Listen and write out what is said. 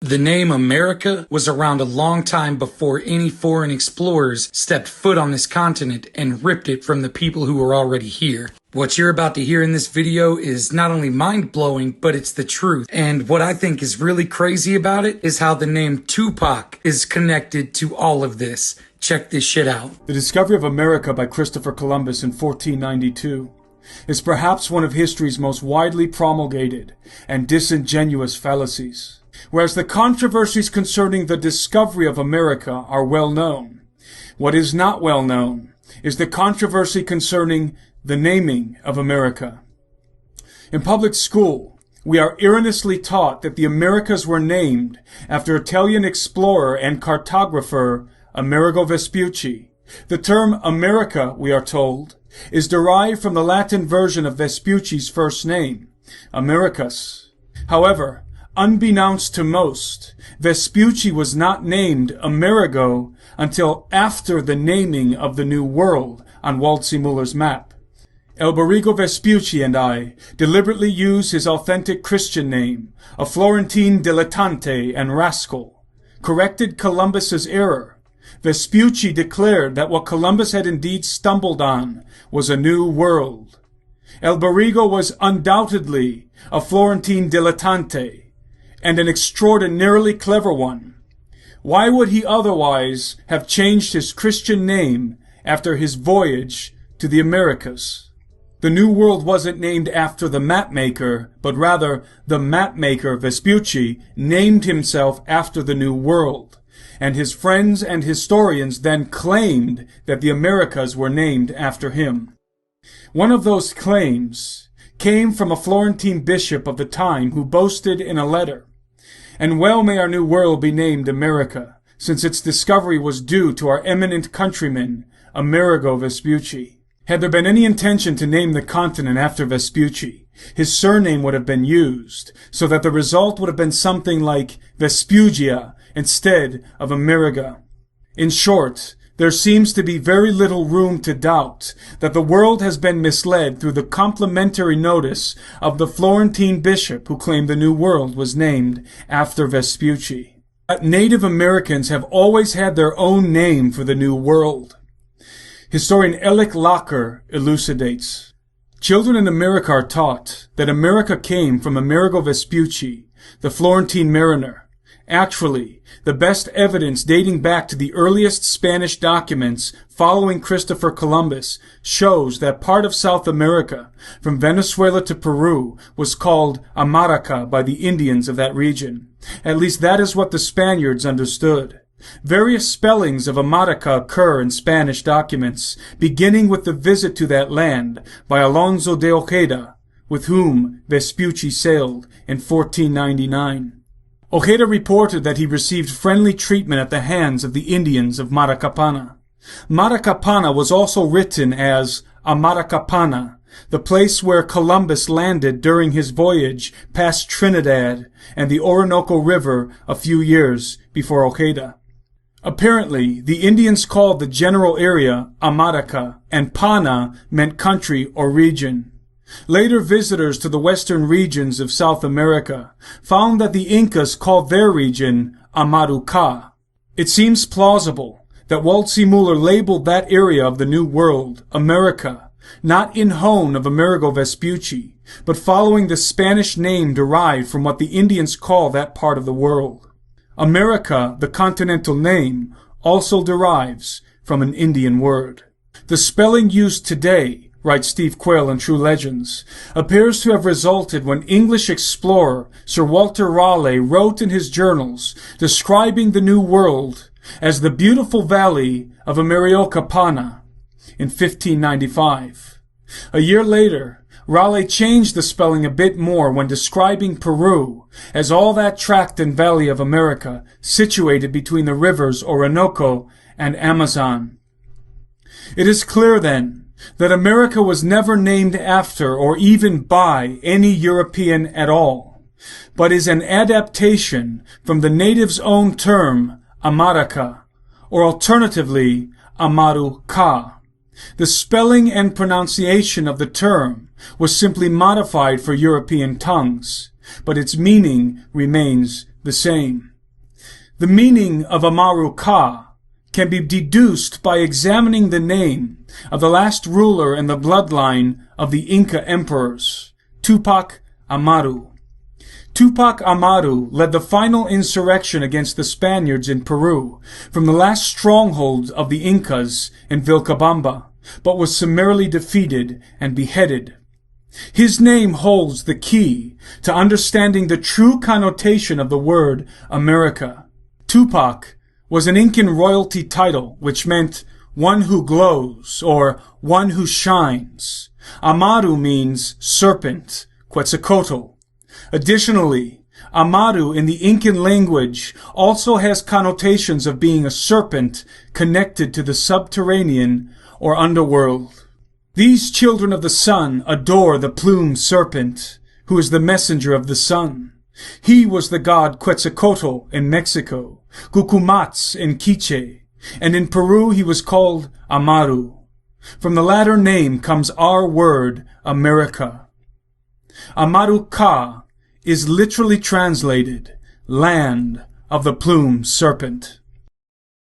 The name America was around a long time before any foreign explorers stepped foot on this continent and ripped it from the people who were already here. What you're about to hear in this video is not only mind-blowing, but it's the truth. And what I think is really crazy about it is how the name Tupac is connected to all of this. Check this shit out. The discovery of America by Christopher Columbus in 1492 is perhaps one of history's most widely promulgated and disingenuous fallacies. Whereas the controversies concerning the discovery of America are well known, what is not well known is the controversy concerning the naming of America. In public school, we are erroneously taught that the Americas were named after Italian explorer and cartographer Amerigo Vespucci. The term America, we are told, is derived from the Latin version of Vespucci's first name, Americus. However, unbeknownst to most, Vespucci was not named Amerigo until after the naming of the New World on Waldseemüller's map. Alberigo Vespucci and I deliberately use his authentic Christian name, a Florentine dilettante and rascal, corrected Columbus's error. Vespucci declared that what Columbus had indeed stumbled on was a new world. Alberigo was undoubtedly a Florentine dilettante, and an extraordinarily clever one. Why would he otherwise have changed his Christian name after his voyage to the Americas? The New World wasn't named after the mapmaker, but rather the mapmaker Vespucci named himself after the New World, and his friends and historians then claimed that the Americas were named after him. One of those claims came from a Florentine bishop of the time who boasted in a letter, "And well may our new world be named America, since its discovery was due to our eminent countryman, Amerigo Vespucci." Had there been any intention to name the continent after Vespucci, his surname would have been used, so that the result would have been something like Vespugia instead of Ameriga. In short, there seems to be very little room to doubt that the world has been misled through the complimentary notice of the Florentine bishop who claimed the New World was named after Vespucci. Native Americans have always had their own name for the New World. Historian Alec Locker elucidates. Children in America are taught that America came from Amerigo Vespucci, the Florentine mariner. Actually, the best evidence dating back to the earliest Spanish documents following Christopher Columbus shows that part of South America, from Venezuela to Peru, was called Amarica by the Indians of that region. At least that is what the Spaniards understood. Various spellings of Amarica occur in Spanish documents, beginning with the visit to that land by Alonso de Ojeda, with whom Vespucci sailed in 1499. Ojeda reported that he received friendly treatment at the hands of the Indians of Maracapana. Maracapana was also written as Amaracapana, the place where Columbus landed during his voyage past Trinidad and the Orinoco River a few years before Ojeda. Apparently, the Indians called the general area Amarica, and Pana meant country or region. Later visitors to the western regions of South America found that the Incas called their region Amaruca. It seems plausible that Waldseemüller labeled that area of the New World America, not in hone of Amerigo Vespucci, but following the Spanish name derived from what the Indians call that part of the world. America, the continental name, also derives from an Indian word. The spelling used today, writes Steve Quayle in True Legends, appears to have resulted when English explorer Sir Walter Raleigh wrote in his journals describing the New World as the beautiful valley of Amariochapana in 1595. A year later, Raleigh changed the spelling a bit more when describing Peru as all that tract and valley of America situated between the rivers Orinoco and Amazon. It is clear, then, that America was never named after or even by any European at all, but is an adaptation from the natives' own term, Amarica, or alternatively, Amaruca. The spelling and pronunciation of the term was simply modified for European tongues, but its meaning remains the same. The meaning of Amaru Ka can be deduced by examining the name of the last ruler in the bloodline of the Inca emperors, Tupac Amaru. Tupac Amaru led the final insurrection against the Spaniards in Peru from the last stronghold of the Incas in Vilcabamba, but was summarily defeated and beheaded. His name holds the key to understanding the true connotation of the word America. Tupac was an Incan royalty title which meant one who glows or one who shines. Amaru means serpent, Quetzalcoatl. Additionally, Amaru in the Incan language also has connotations of being a serpent connected to the subterranean or underworld. These children of the sun adore the plumed serpent, who is the messenger of the sun. He was the god Quetzalcoatl in Mexico, Cucumats in Quiche, and in Peru he was called Amaru. From the latter name comes our word, America. Amaru Ka is literally translated, land of the plumed serpent.